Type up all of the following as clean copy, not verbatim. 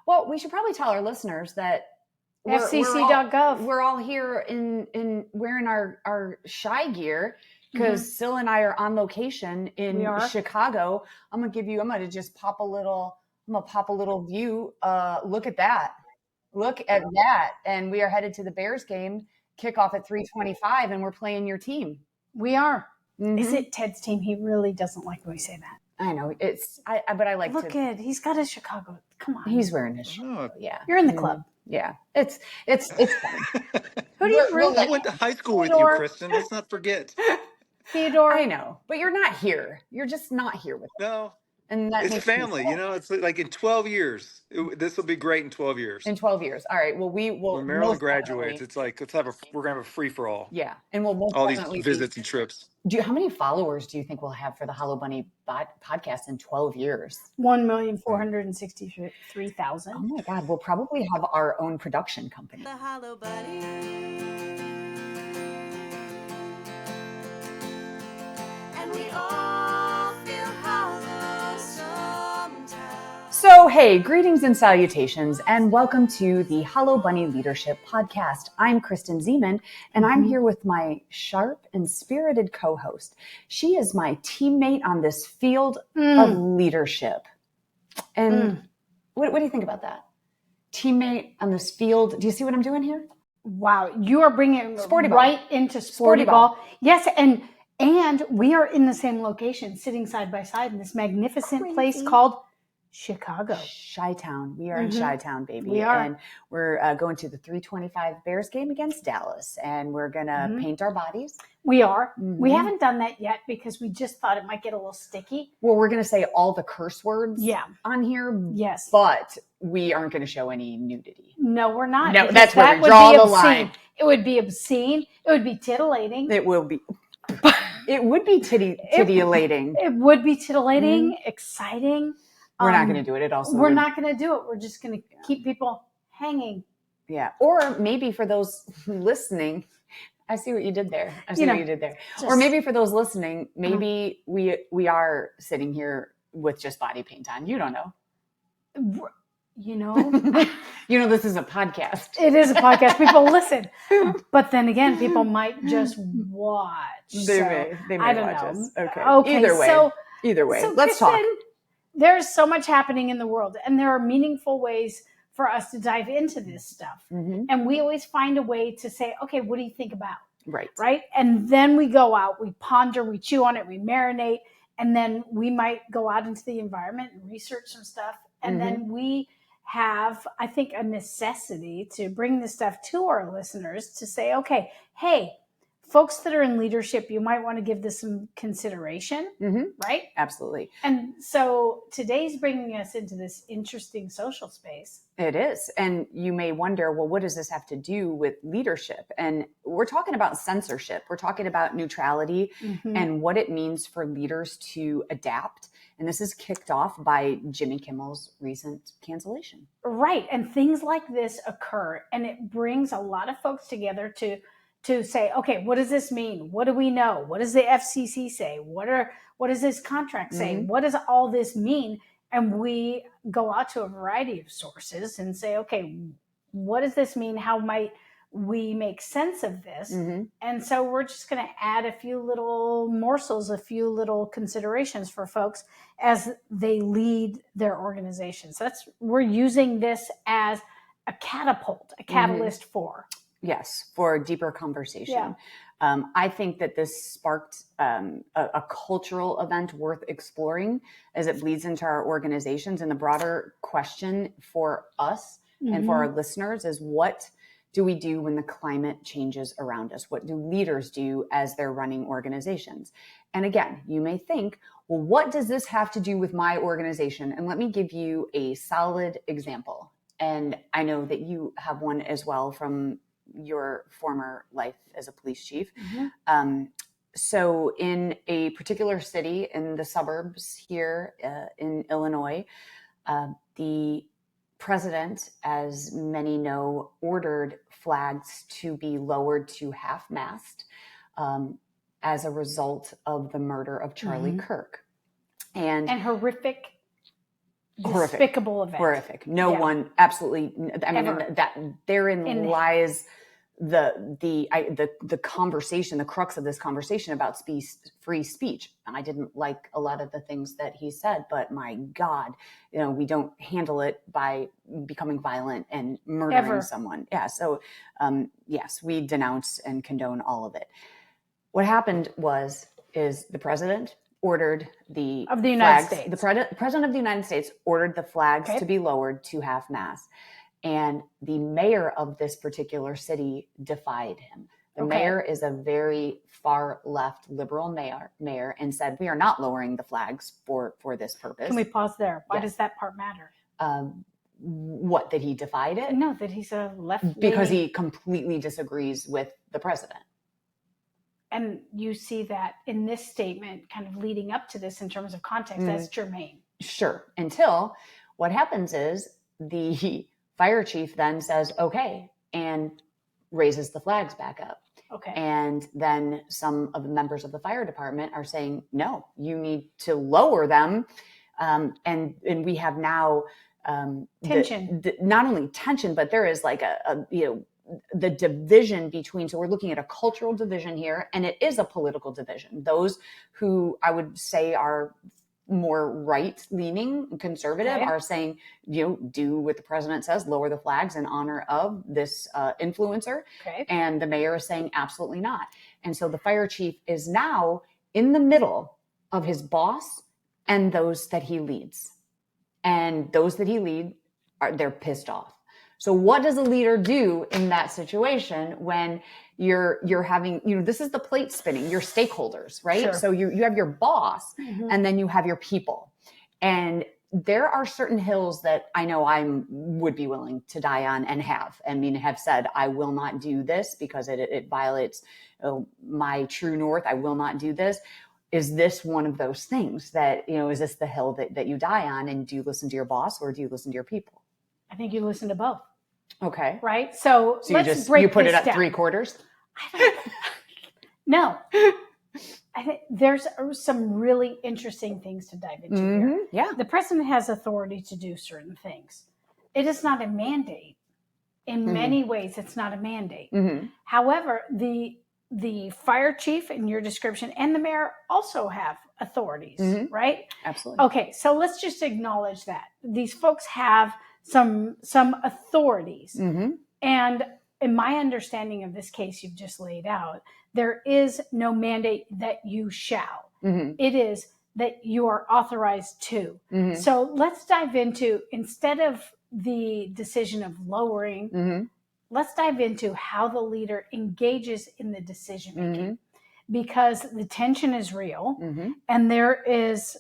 Well, we should probably tell our listeners that FCC.gov. We're all here in wearing our shy gear because Syl and I are on location in Chicago. I'm gonna just pop a little view. Look at that. And we are headed to the Bears game, kickoff at 3:25, and we're playing your team. We are. Is it Ted's team? He really doesn't like when we say that. I know but I like Look at he's got a Chicago. Come on, he's wearing his Chicago. Yeah, you're in the club. Yeah, it's fun. Who do you root? I went to high school with you, Kristen. Let's not forget. Theodore. I know, but you're not here. You're just not here with us. No. And that it's family, it's like in 12 years. This will be great in 12 years. In 12 years. All right. Well, we will. When Maryland graduates, it's like we're gonna have a free for all. Yeah, and we'll all these visits and trips. How many followers do you think we'll have for the Hollow Bunny podcast in 12 years? 1,463,000. Oh my God! We'll probably have our own production company. The Hollow Bunny. We all feel hollow sometimes. So, hey, greetings and salutations, and welcome to the Hollow Bunny Leadership Podcast. I'm Kristen Ziman, and I'm here with my sharp and spirited co-host. She is my teammate on this field of leadership. And what do you think about that? Teammate on this field. Do you see what I'm doing here? Wow, you are bringing Sporty right ball. into Sporty ball. Yes, and we are in the same location, sitting side by side in this magnificent place called Chicago. Chi-Town. We are in Chi-Town, baby. We are. And we're going to the 3:25 Bears game against Dallas, and we're going to paint our bodies. We are. We haven't done that yet because we just thought it might get a little sticky. Well, we're going to say all the curse words on here. Yes. But we aren't going to show any nudity. No, we're not. No, that's where we draw the line. It would be obscene. It would be titillating. It will be. It would be titillating. It would be titillating, exciting. We're not going to do it. We're not going to do it. We're just going to keep people hanging. Yeah. Or maybe for those listening, I see what you did there. Or maybe for those listening, maybe we are sitting here with just body paint on. You don't know. This is a podcast. It is a podcast. People listen. But then again, people might just watch. They may watch us. Okay. Either way. So let's talk. There's so much happening in the world, and there are meaningful ways for us to dive into this stuff. And we always find a way to say, okay, what do you think about? Right. And then we go out, we ponder, we chew on it, we marinate, and then we might go out into the environment and research some stuff. And then we have, I think, a necessity to bring this stuff to our listeners to say, okay, hey, folks that are in leadership, you might want to give this some consideration, right? Absolutely. And so today's bringing us into this interesting social space. It is. And you may wonder, well, what does this have to do with leadership? And we're talking about censorship. We're talking about neutrality and what it means for leaders to adapt. And this is kicked off by Jimmy Kimmel's recent cancellation. Right. And things like this occur, and it brings a lot of folks together to say, okay, what does this mean? What do we know? What does the FCC say? What does this contract say? What does all this mean? And we go out to a variety of sources and say, okay, what does this mean? How might we make sense of this? And so we're just going to add a few little morsels, a few little considerations for folks as they lead their organizations. We're using this as a catapult, a catalyst for. Yes, for a deeper conversation. Yeah. I think that this sparked a cultural event worth exploring as it bleeds into our organizations. And the broader question for us and for our listeners is, what do we do when the climate changes around us? What do leaders do as they're running organizations? And again, you may think, well, what does this have to do with my organization? And let me give you a solid example. And I know that you have one as well from your former life as a police chief. So in a particular city in the suburbs here in Illinois, the president, as many know, ordered flags to be lowered to half-mast as a result of the murder of Charlie Kirk. And horrific Horrific. despicable event. Horrific. No Yeah. one, absolutely. I mean, Ever. that therein lies the conversation, the crux of this conversation about free speech. And I didn't like a lot of the things that he said, but my God, we don't handle it by becoming violent and murdering someone. Yeah. So, yes, we denounce and condone all of it. What happened is the president ordered the United flags. States. The president of the United States ordered the flags to be lowered to half mast. And the mayor of this particular city defied him. The mayor is a very far left liberal mayor and said, we are not lowering the flags for this purpose. Can we pause there? Why does that part matter? What, that he defied it? No, that he's a left. Because he completely disagrees with the president. And you see that in this statement kind of leading up to this in terms of context, that's germane. Sure. Until what happens is the fire chief then says, okay, and raises the flags back up. Okay. And then some of the members of the fire department are saying, no, you need to lower them. And we have now tension. Not only tension, but there is like the division between, so we're looking at a cultural division here, and it is a political division. Those who I would say are more right-leaning, conservative, are saying, do what the president says, lower the flags in honor of this influencer. Okay. And the mayor is saying, absolutely not. And so the fire chief is now in the middle of his boss and those that he leads. And those that he lead, they're pissed off. So what does a leader do in that situation when you're having, this is the plate spinning, your stakeholders, right? Sure. So you have your boss and then you have your people. And there are certain hills that I know I would be willing to die on and have said, I will not do this because it violates my true north. I will not do this. Is this one of those things that, is this the hill that you die on? And do you listen to your boss or do you listen to your people? I think you listen to both. Okay. Right. So let's break you put this it at down. 3/4. No. I think there's some really interesting things to dive into here. Yeah. The president has authority to do certain things. It is not a mandate. In many ways, it's not a mandate. However, the fire chief in your description and the mayor also have authorities, right? Absolutely. Okay, so let's just acknowledge that. These folks have some authorities. And in my understanding of this case you've just laid out, there is no mandate that you shall. It is that you are authorized to. So let's dive into, instead of the decision of lowering, let's dive into how the leader engages in the decision making. Because the tension is real and there is,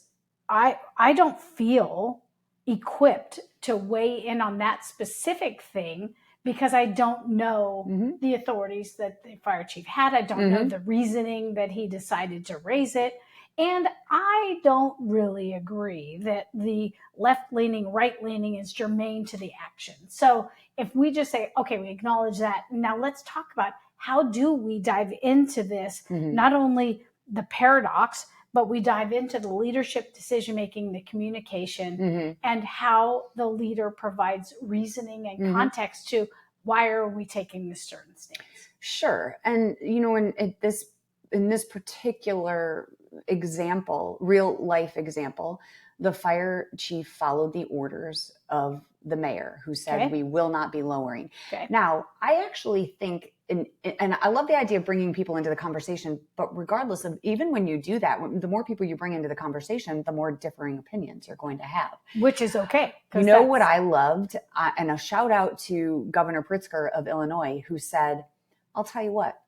I don't feel equipped to weigh in on that specific thing because I don't know the authorities that the fire chief had. I don't know the reasoning that he decided to raise it. And I don't really agree that the left-leaning, right-leaning is germane to the action. So if we just say, okay, we acknowledge that. Now let's talk about how do we dive into this, not only the paradox, but we dive into the leadership, decision-making, the communication, and how the leader provides reasoning and context to why are we taking this certain stance. Sure. And, in this particular example, real life example, the fire chief followed the orders of the mayor who said, we will not be lowering. Now, I actually think, and I love the idea of bringing people into the conversation, but regardless of, even when you do that, the more people you bring into the conversation, the more differing opinions you're going to have. Which is okay. What I loved, and a shout out to Governor Pritzker of Illinois, who said, I'll tell you what,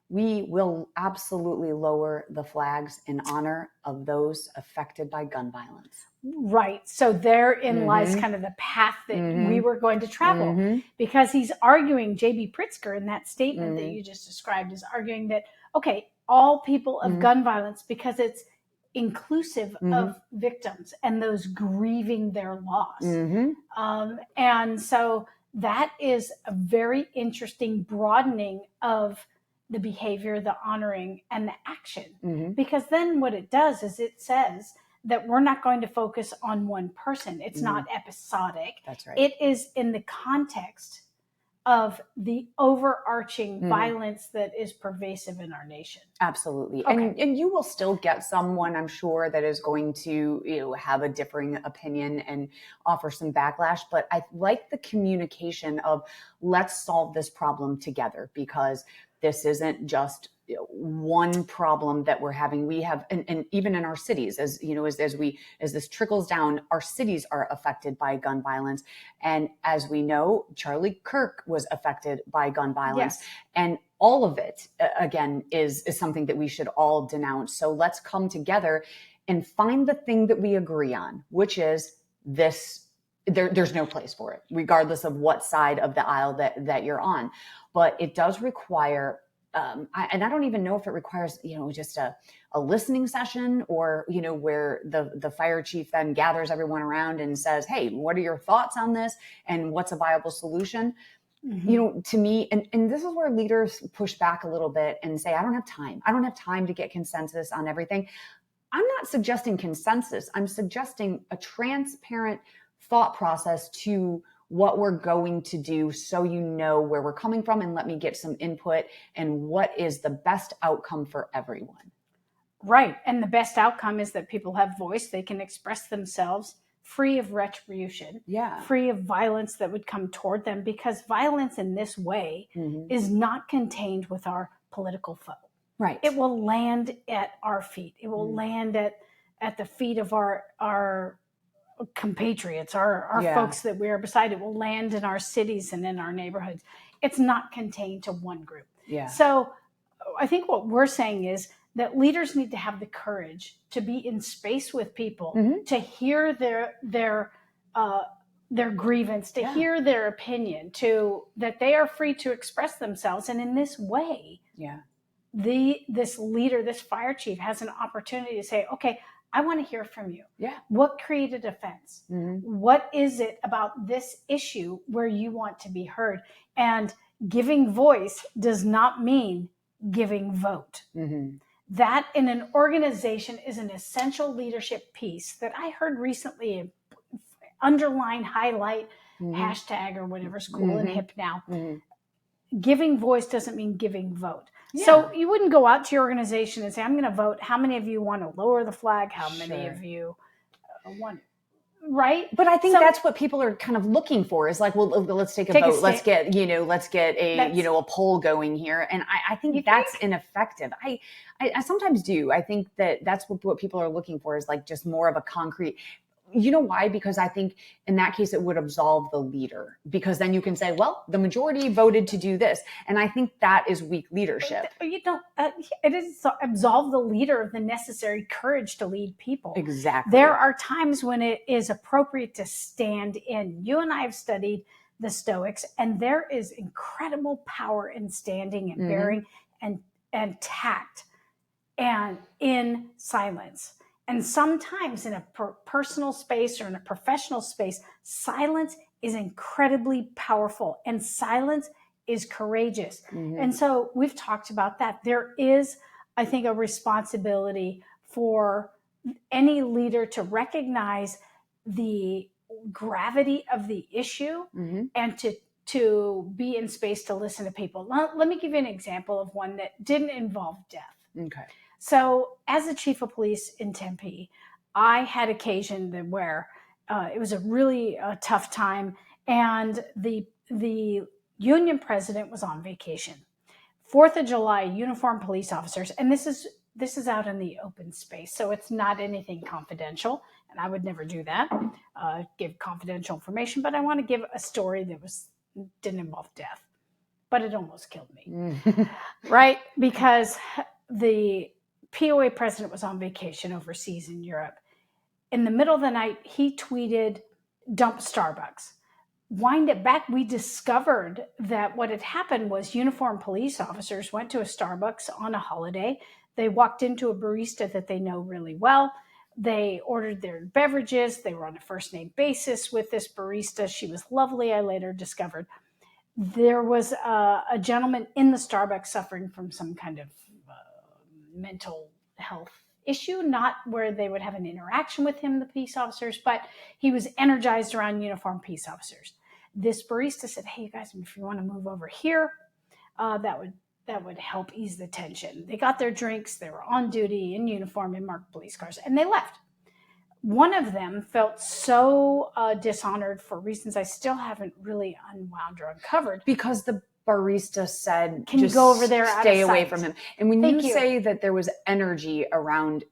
we will absolutely lower the flags in honor of those affected by gun violence. Right. So therein lies kind of the path that we were going to travel, because he's arguing, J.B. Pritzker, in that statement that you just described, is arguing that, okay, all people of gun violence, because it's inclusive of victims and those grieving their loss. And so that is a very interesting broadening of the behavior, the honoring, and the action. Because then what it does is it says that we're not going to focus on one person. It's not episodic. That's right. It is in the context of the overarching violence that is pervasive in our nation. Absolutely. Okay. And you will still get someone, I'm sure, that is going to, have a differing opinion and offer some backlash. But I like the communication of let's solve this problem together, because this isn't just one problem that we're having. We have, and even in our cities, as this trickles down, our cities are affected by gun violence. And as we know, Charlie Kirk was affected by gun violence. Yes. And all of it, again, is something that we should all denounce. So let's come together and find the thing that we agree on, which is this. There's no place for it, regardless of what side of the aisle that you're on. But it does require, and I don't even know if it requires, just a listening session, or, where the fire chief then gathers everyone around and says, hey, what are your thoughts on this? And what's a viable solution? To me, and this is where leaders push back a little bit and say, I don't have time. I don't have time to get consensus on everything. I'm not suggesting consensus. I'm suggesting a transparent thought process to what we're going to do, so where we're coming from, and let me get some input and what is the best outcome for everyone. Right. And the best outcome is that people have voice. They can express themselves free of retribution, free of violence that would come toward them, because violence in this way is not contained with our political foe. Right. It will land at our feet. It will land at the feet of our compatriots, our folks that we are beside. It will land in our cities and in our neighborhoods. It's not contained to one group. Yeah. So I think what we're saying is that leaders need to have the courage to be in space with people, to hear their grievance, to hear their opinion, that they are free to express themselves. And in this way, this leader, this fire chief, has an opportunity to say, okay, I want to hear from you. Yeah. What created offense? What is it about this issue where you want to be heard? And giving voice does not mean giving vote. That in an organization is an essential leadership piece that I heard recently, underline, highlight, hashtag, or whatever's cool and hip now. Giving voice doesn't mean giving vote. Yeah. So you wouldn't go out to your organization and say, I'm going to vote. How many of you want to lower the flag? How many of you want, right? But I think that's what people are kind of looking for, is like, well, let's take a vote. Let's get a poll going here. And I think that's ineffective. I sometimes do. I think that's what people are looking for, is like just more of a concrete. You know why? Because I think in that case, it would absolve the leader, because then you can say, well, the majority voted to do this. And I think that is weak leadership. You don't, it is absolve the leader of the necessary courage to lead people. Exactly. There are times when it is appropriate to stand in. You and I have studied the Stoics, and there is incredible power in standing and bearing and tact and in silence. And sometimes in a personal space or in a professional space, silence is incredibly powerful, and silence is courageous. And so we've talked about that. There is, I think, a responsibility for any leader to recognize the gravity of the issue and to be in space to listen to people. Let me give you an example of one that didn't involve death. Okay. So as a chief of police in Tempe, I had occasion where it was a really tough time, and the union president was on vacation. 4th of July, uniformed police officers, and this is out in the open space, so it's not anything confidential, and I would never do that, give confidential information, but I want to give a story that didn't involve death, but it almost killed me, right? Because the POA president was on vacation overseas in Europe. In the middle of the night, he tweeted, dump Starbucks. Wind it back, we discovered that what had happened was uniformed police officers went to a Starbucks on a holiday. They walked into a barista that they know really well. They ordered their beverages. They were on a first name basis with this barista. She was lovely, I later discovered. There was a gentleman in the Starbucks suffering from some kind of mental health issue, not where they would have an interaction with him, the police officers, but he was energized around uniformed police officers. This barista said, hey, you guys, if you want to move over here, that would help ease the tension. They got their drinks. They were on duty in uniform in marked police cars, and they left. One of them felt so dishonored for reasons I still haven't really unwound or uncovered. Because the barista said, "Can you go over there? Stay away from him." And when Thank you you. say that there was energy around,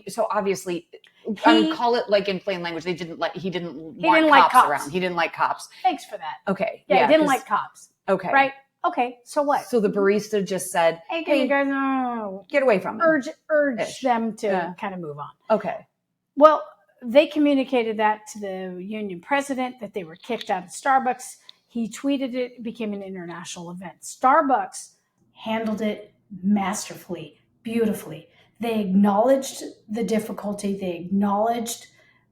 so obviously, call it like in plain language, he didn't want cops around. He didn't like cops. Thanks for that. Okay. Yeah, he didn't like cops. Okay. Right. Okay. So what? So the barista just said, hey, you guys, no. Get away from him. Urge them to kind of move on. Okay. Well, they communicated that to the union president, that they were kicked out of Starbucks. He tweeted it. It became an international event. Starbucks handled it masterfully, beautifully. They acknowledged the difficulty. They acknowledged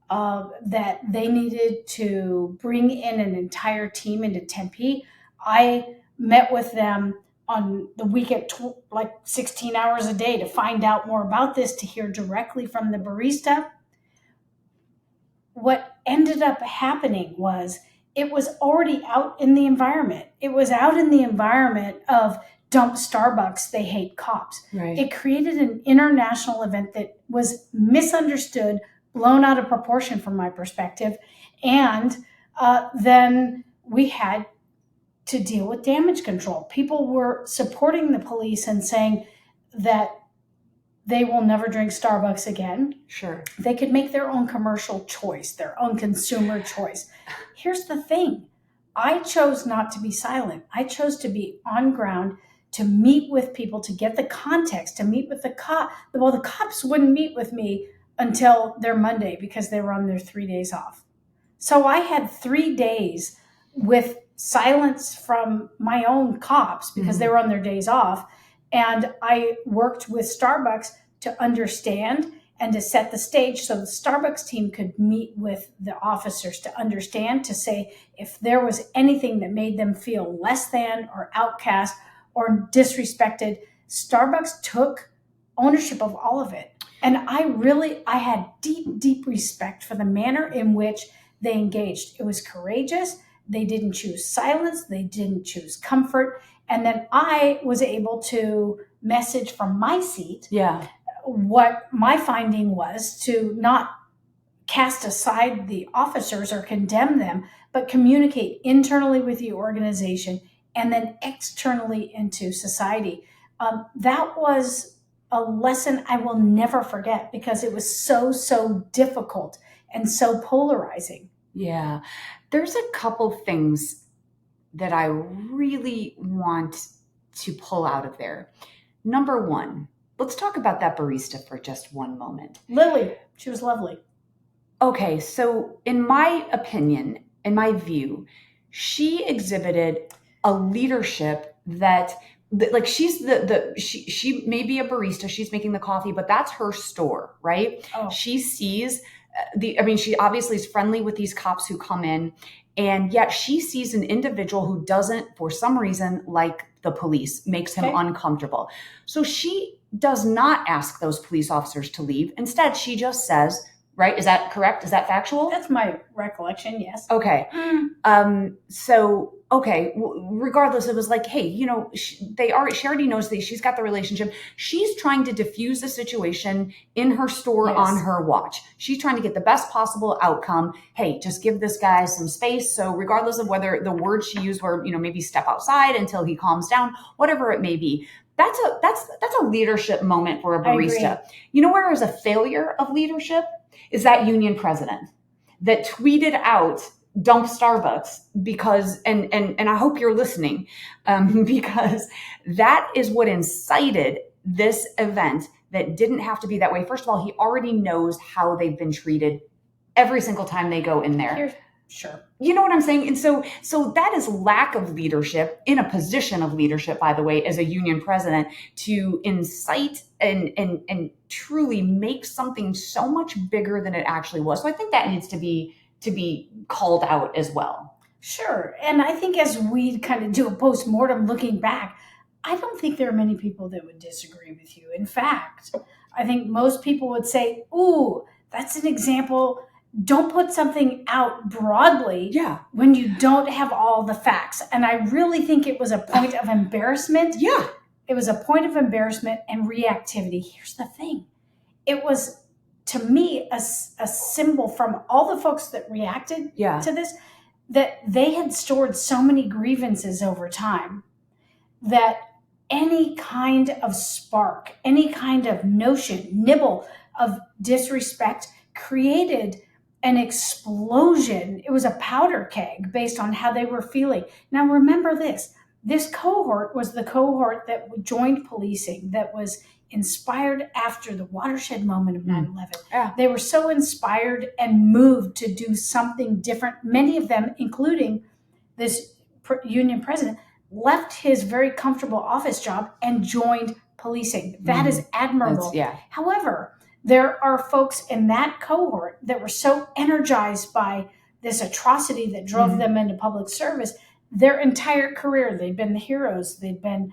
that they needed to bring in an entire team into Tempe. I met with them on the weekend, like 16 hours a day, to find out more about this, to hear directly from the barista. What ended up happening was it was already out in the environment. It was out in the environment of dump Starbucks, they hate cops. Right. It created an international event that was misunderstood, blown out of proportion from my perspective. And then we had to deal with damage control. People were supporting the police and saying that they will never drink Starbucks again. Sure. They could make their own commercial choice, their own consumer choice. Here's the thing. I chose not to be silent. I chose to be on ground, to meet with people, to get the context, to meet with the cop. Well, the cops wouldn't meet with me until their Monday because they were on their 3 days off. So I had 3 days with silence from my own cops because they were on their days off. And I worked with Starbucks to understand and to set the stage so the Starbucks team could meet with the officers to understand, to say if there was anything that made them feel less than or outcast or disrespected. Starbucks took ownership of all of it. And I had deep, deep respect for the manner in which they engaged. It was courageous. They didn't choose silence. They didn't choose comfort. And then I was able to message from my seat what my finding was, to not cast aside the officers or condemn them, but communicate internally with the organization and then externally into society. That was a lesson I will never forget because it was so, so difficult and so polarizing. Yeah. There's a couple things that I really want to pull out of there. Number one, let's talk about that barista for just one moment. Lily, she was lovely. Okay, so in my opinion, in my view, she exhibited a leadership that, like, she's she may be a barista, she's making the coffee, but that's her store, right? Oh. She sees she obviously is friendly with these cops who come in, and yet she sees an individual who doesn't, for some reason, like the police, makes him uncomfortable. So she does not ask those police officers to leave. Instead, she just says, right? Is that correct? Is that factual? That's my recollection, yes. Okay. Regardless, it was like, hey, she already knows that she's got the relationship. She's trying to diffuse the situation in her store on her watch. She's trying to get the best possible outcome. Hey, just give this guy some space. So regardless of whether the words she used were, maybe step outside until he calms down, whatever it may be, that's a leadership moment for a barista. You know where there's a failure of leadership? Is that union president that tweeted out dump Starbucks because, and I hope you're listening, because that is what incited this event that didn't have to be that way. First of all, he already knows how they've been treated every single time they go in there. Sure. You know what I'm saying? And so that is lack of leadership, in a position of leadership, by the way, as a union president, to incite and truly make something so much bigger than it actually was. So I think that needs to be called out as well. Sure. And I think as we kind of do a postmortem looking back, I don't think there are many people that would disagree with you. In fact, I think most people would say, ooh, that's an example. Don't put something out broadly when you don't have all the facts. And I really think it was a point of embarrassment. Yeah. It was a point of embarrassment and reactivity. Here's the thing. It was, to me, a symbol from all the folks that reacted to this, that they had stored so many grievances over time that any kind of spark, any kind of notion, nibble of disrespect created an explosion. It was a powder keg based on how they were feeling. Now, remember this. This cohort was the cohort that joined policing, that was inspired after the watershed moment of 9/11. Yeah. They were so inspired and moved to do something different. Many of them, including this union president, left his very comfortable office job and joined policing. That is admirable. However, there are folks in that cohort that were so energized by this atrocity that drove them into public service. Their entire career, they'd been the heroes. They'd been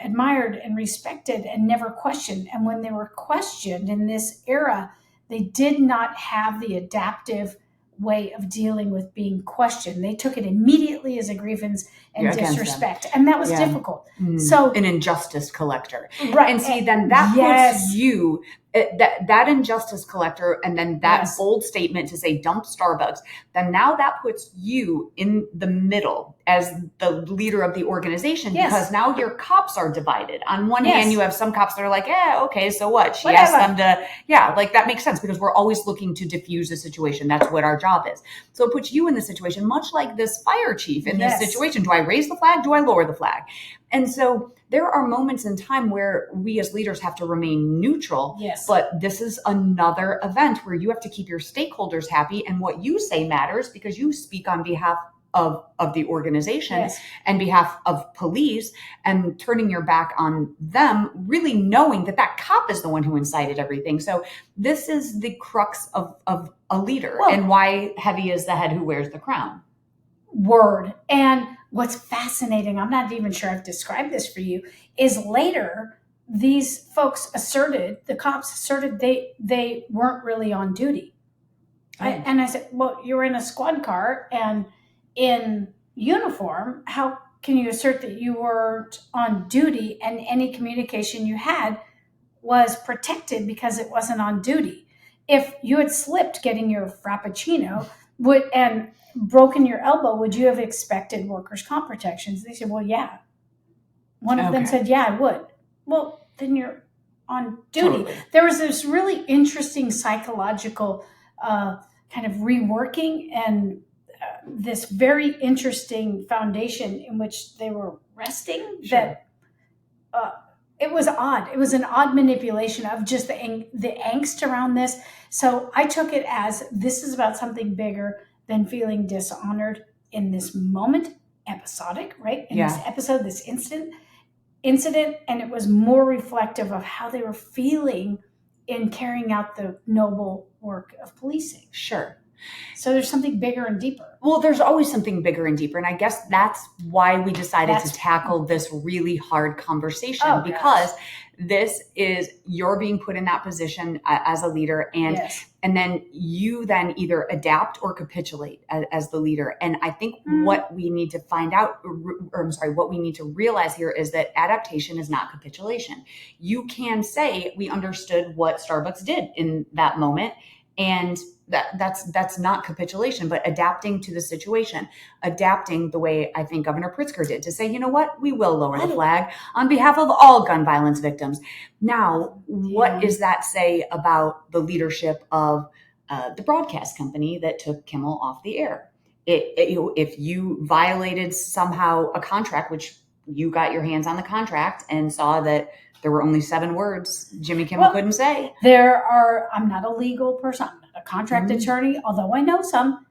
admired and respected and never questioned. And when they were questioned in this era, they did not have the adaptive way of dealing with being questioned. They took it immediately as a grievance and disrespect. And that was difficult. So an injustice collector. Right. And see, then that puts you, that injustice collector, and then that bold statement to say dump Starbucks, then now that puts you in the middle as the leader of the organization, because now your cops are divided. On one hand, you have some cops that are like, okay, so what? She asked them to, like that makes sense, because we're always looking to diffuse the situation. That's what our job is. So it puts you in the situation, much like this fire chief in this situation. Do I raise the flag? Do I lower the flag? And so there are moments in time where we as leaders have to remain neutral. But this is another event where you have to keep your stakeholders happy, and what you say matters because you speak on behalf of the organization and behalf of police, and turning your back on them, really knowing that that cop is the one who incited everything. So this is the crux of a leader, and why heavy is the head who wears the crown. Word. And what's fascinating, I'm not even sure I've described this for you, is later these folks asserted, the cops asserted they weren't really on duty. And I said, well, you were in a squad car and in uniform. How can you assert that you weren't on duty and any communication you had was protected because it wasn't on duty? If you had slipped getting your Frappuccino and broken your elbow, would you have expected workers' comp protections? They said, well, yeah. One of them said, yeah, I would. Well, then you're on duty. Totally. There was this really interesting psychological kind of reworking and this very interesting foundation in which they were resting that it was odd. It was an odd manipulation of just the angst around this. So I took it as this is about something bigger than feeling dishonored in this moment, episodic, right? In this episode, this incident, and it was more reflective of how they were feeling in carrying out the noble work of policing. Sure. So there's something bigger and deeper. Well, there's always something bigger and deeper. And I guess that's why we decided to tackle this really hard conversation, because this is, you're being put in that position as a leader, and then you then either adapt or capitulate as the leader. And I think what we need to find out, what we need to realize here is that adaptation is not capitulation. You can say, we understood what Starbucks did in that moment, and that's not capitulation, but adapting to the situation, adapting the way I think Governor Pritzker did to say, you know what, we will lower the flag on behalf of all gun violence victims. Now, what does that say about the leadership of the broadcast company that took Kimmel off the air? If you violated somehow a contract, which you got your hands on the contract and saw that there were only 7 words Jimmy Kimmel couldn't say. I'm not a legal person. I'm not a contract attorney, although I know some.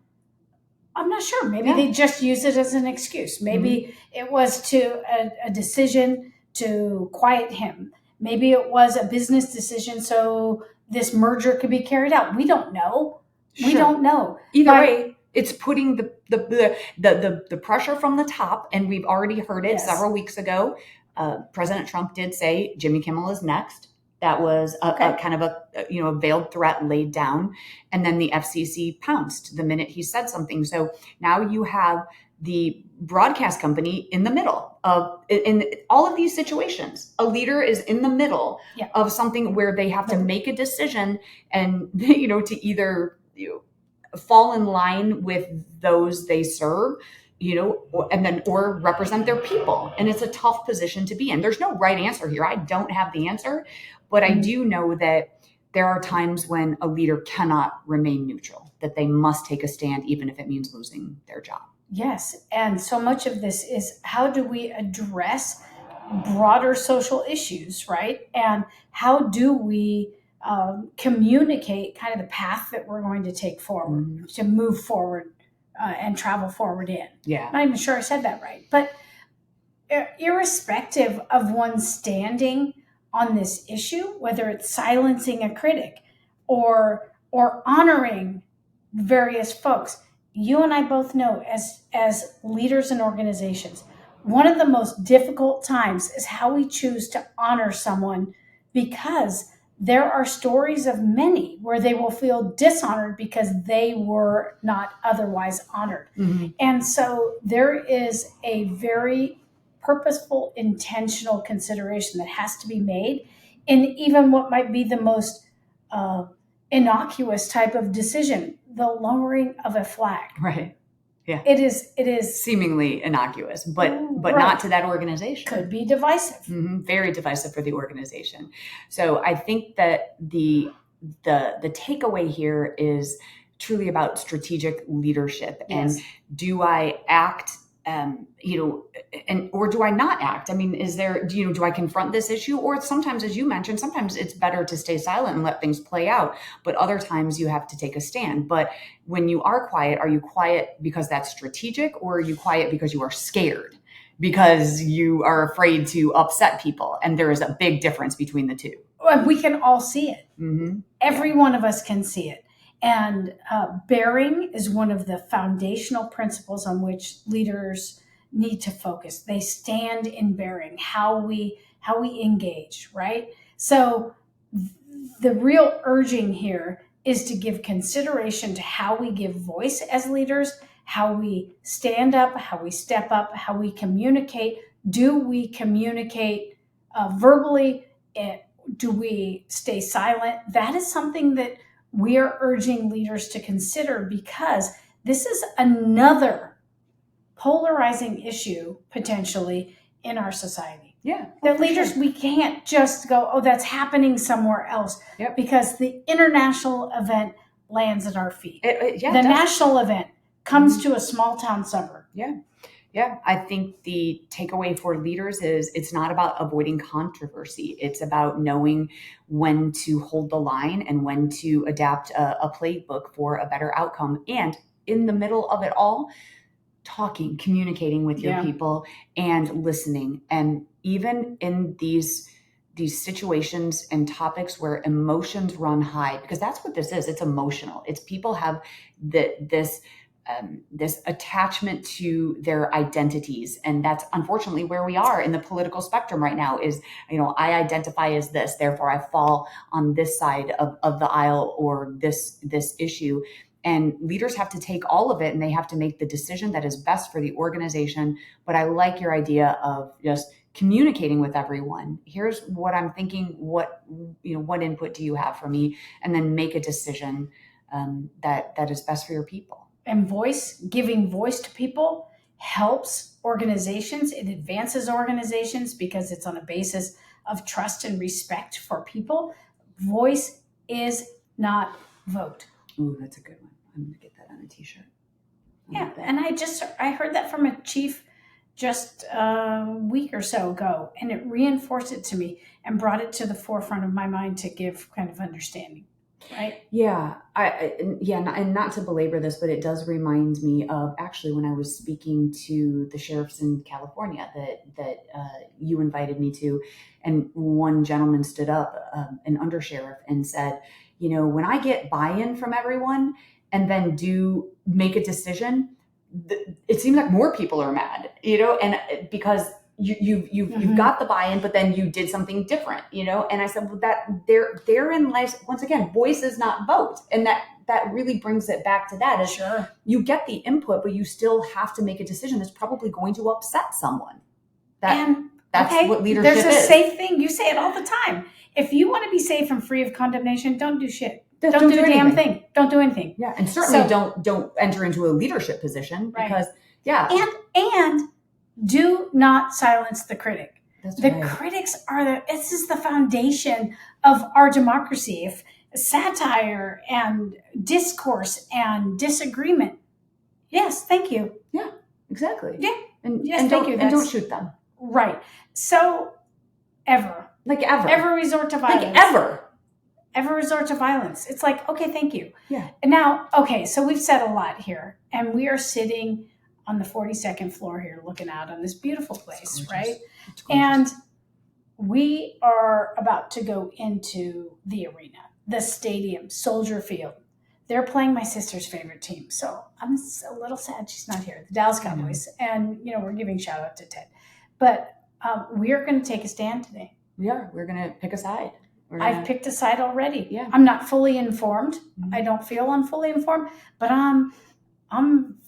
I'm not sure. Maybe they just use it as an excuse. Maybe it was a decision to quiet him. Maybe it was a business decision so this merger could be carried out. We don't know. Sure. We don't know. Either way, it's putting the pressure from the top, and we've already heard it several weeks ago. President Trump did say Jimmy Kimmel is next. That was a kind of a veiled threat laid down, and then the FCC pounced the minute he said something. So now you have the broadcast company in the middle of in all of these situations. A leader is in the middle of something where they have to make a decision, and to either fall in line with those they serve, or represent their people. And it's a tough position to be in. There's no right answer here. I don't have the answer, but I do know that there are times when a leader cannot remain neutral, that they must take a stand, even if it means losing their job. Yes. And so much of this is, how do we address broader social issues, right? And how do we communicate kind of the path that we're going to take forward, to move forward and travel forward in. Yeah. I'm not even sure I said that right. But irrespective of one's standing on this issue, whether it's silencing a critic or honoring various folks, you and I both know as leaders in organizations, one of the most difficult times is how we choose to honor someone, because there are stories of many where they will feel dishonored because they were not otherwise honored. Mm-hmm. And so there is a very purposeful, intentional consideration that has to be made in even what might be the most innocuous type of decision, the lowering of a flag. Right. Yeah. It is seemingly innocuous, but right. Not to that organization. Could be divisive. Mm-hmm. Very divisive for the organization. So I think that the takeaway here is truly about strategic leadership. Yes. And do I act, or do I not act? I mean, do I confront this issue? Or sometimes, as you mentioned, sometimes it's better to stay silent and let things play out. But other times you have to take a stand. But when you are you quiet because that's strategic, or are you quiet because you are scared? Because you are afraid to upset people. And there is a big difference between the two. We can all see it. Mm-hmm. Every one of us can see it. And bearing is one of the foundational principles on which leaders need to focus. They stand in bearing, how we engage, right? So the real urging here is to give consideration to how we give voice as leaders, how we stand up, how we step up, how we communicate. Do we communicate verbally? Do we stay silent? That is something that we are urging leaders to consider, because this is another polarizing issue potentially in our society. Yeah. That leaders, sure, we can't just go, oh, that's happening somewhere else. Yep. Because the international event lands at our feet. The national event comes to a small town suburb. Yeah. Yeah, I think the takeaway for leaders is it's not about avoiding controversy. It's about knowing when to hold the line and when to adapt a playbook for a better outcome. And in the middle of it all, communicating with your people and listening. And even in these situations and topics where emotions run high, because that's what this is. It's emotional. It's people have this attachment to their identities. And that's unfortunately where we are in the political spectrum right now is, I identify as this, therefore I fall on this side of the aisle or this issue. And leaders have to take all of it and they have to make the decision that is best for the organization. But I like your idea of just communicating with everyone. Here's what I'm thinking. What input do you have for me? And then make a decision that is best for your people. And giving voice to people helps organizations. It advances organizations because it's on a basis of trust and respect for people. Voice is not vote. Ooh, that's a good one. I'm going to get that on a t-shirt. Yeah. And I heard that from a chief just a week or so ago, and it reinforced it to me and brought it to the forefront of my mind to give kind of understanding. Right. Yeah. And not to belabor this, but it does remind me of actually when I was speaking to the sheriffs in California that you invited me to, and one gentleman stood up, an undersheriff, and said, when I get buy-in from everyone and then do make a decision, it seems like more people are mad, and because you've got the buy-in, but then you did something different, And I said, well, that therein lies, once again, voice is not vote. And that really brings it back to that is Sure. You get the input, but you still have to make a decision that's probably going to upset someone. That's what leadership is. There's a safe thing. You say it all the time. If you want to be safe and free of condemnation, don't do shit. Don't do a damn thing. Don't do anything. Yeah, and certainly don't enter into a leadership position because and do not silence the critic. That's the right. critics this is the foundation of our democracy. If satire and discourse and disagreement. Yes, thank you. Yeah, exactly. Yeah. And don't shoot them. Right. So ever resort to violence. Ever resort to violence. It's like, okay, thank you. Yeah. And now, okay, so we've said a lot here, and we are sitting on the 42nd floor here looking out on this beautiful place, right? And we are about to go into the arena, the stadium, Soldier Field. They're playing my sister's favorite team. So I'm a little sad she's not here, the Dallas Cowboys. And, we're giving shout out to Ted. But we are going to take a stand today. We are. We're going to pick a side. I've picked a side already. Yeah. I'm not fully informed. Mm-hmm. I don't feel I'm fully informed, but I'm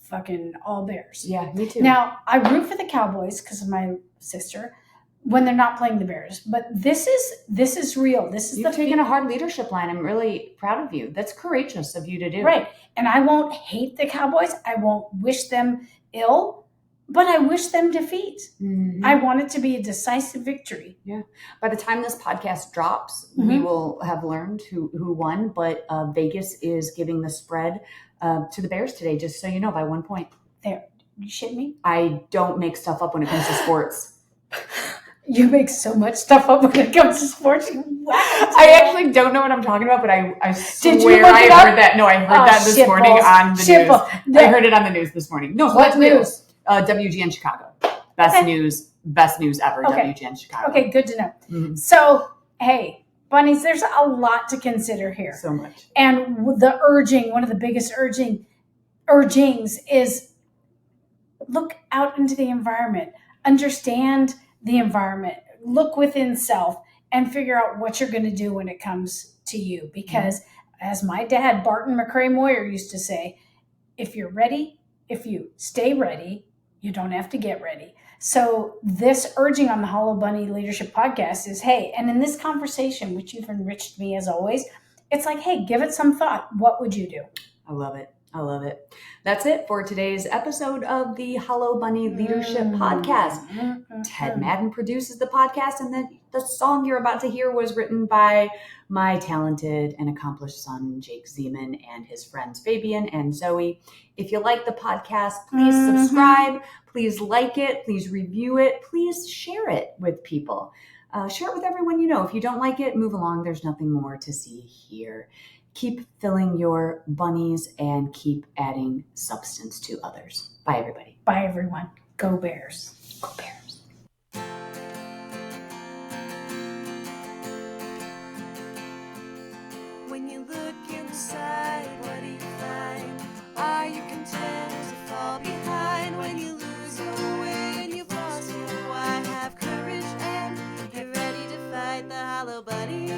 fucking all Bears. Yeah, me too. Now, I root for the Cowboys because of my sister when they're not playing the Bears. But this is real. You've taken a hard leadership line. I'm really proud of you. That's courageous of you to do. Right. And I won't hate the Cowboys. I won't wish them ill. But I wish them defeat. Mm-hmm. I want it to be a decisive victory. Yeah. By the time this podcast drops, we will have learned who won. But Vegas is giving the spread to the Bears today, just so you know, by 1 point. There. You shit me? I don't make stuff up when it comes to sports. You make so much stuff up when it comes to sports. Wow. I actually don't know what I'm talking about, but I Did swear you look it I up? heard that. No, I heard that this morning on the news. I heard it on the news this morning. No, what news? WGN Chicago. Best news ever. Okay. WGN Chicago. Okay, good to know. Mm-hmm. So, hey, bunnies, there's a lot to consider here. So much. And the urging, one of the biggest urgings is look out into the environment, understand the environment, look within self, and figure out what you're going to do when it comes to you. Because as my dad, Barton McCrae Moir, used to say, if you're ready, if you stay ready, you don't have to get ready. So this urging on the Hollow Bunny Leadership Podcast is, hey, and in this conversation, which you've enriched me as always, it's like, hey, give it some thought. What would you do? I love it. I love it. That's it for today's episode of the Hollow Bunny Leadership Podcast. Ted Madden produces the podcast, and the song you're about to hear was written by my talented and accomplished son, Jake Ziman, and his friends, Fabian and Zoe. If you like the podcast, please subscribe. Please like it. Please review it. Please share it with people. Share it with everyone you know. If you don't like it, move along. There's nothing more to see here. Keep filling your bunnies and keep adding substance to others. Bye, everybody. Bye, everyone. Go Bears. Go Bears. When you look inside, what do you find? Are you content to fall behind? When you lose your way and you've lost your why, have courage and get ready to fight the hollow bunny.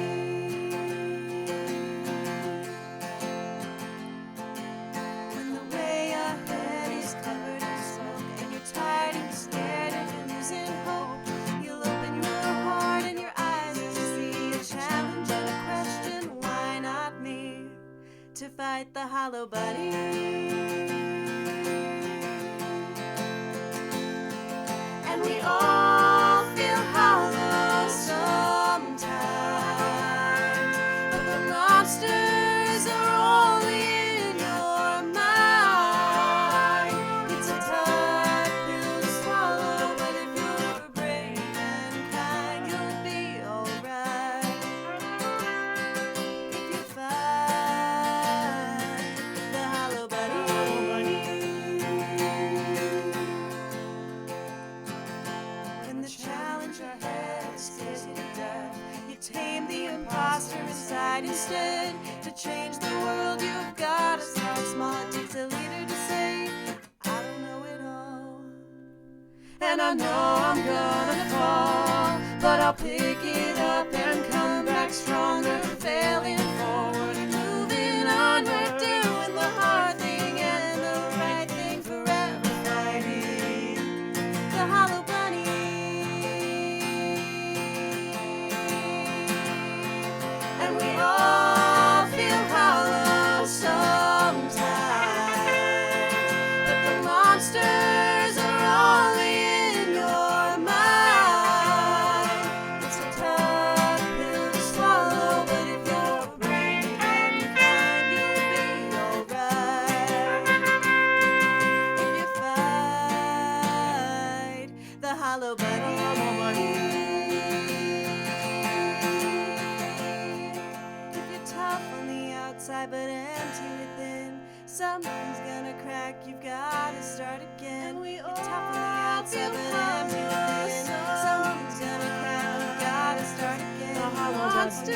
When the way ahead is covered in smoke and you're tired and you're scared and you're losing hope, you'll open your heart and your eyes to see a challenge and a question. Why not me? To fight the hollow bunny. And we all feel hollow sometimes, but the monsters are only in your mind. It's a tough pill to swallow, but if you're brave and kind, you'll be alright. If you fight the hollow bunny. When the challenge ahead scares you to death, you tame the imposter inside instead. To change the world, you've got to start small. It takes a leader to say, I don't know it all. And I know I'm gonna fall, but I'll pick it up and come back stronger, failing forward and moving onward, doing the hard thing and the right thing, forever fighting the hollow bunny. And we all feel hollow sometimes, but the monsters are only in your mind. It's a tough pill to swallow, but if you're brave and kind, you'll be alright. If you fight the hollow bunny. If you're tough on the outside but empty within, something's gonna crack, you've gotta start again. And we all tough on the outside but empty within, something's gonna crack, you've gotta start again. The monster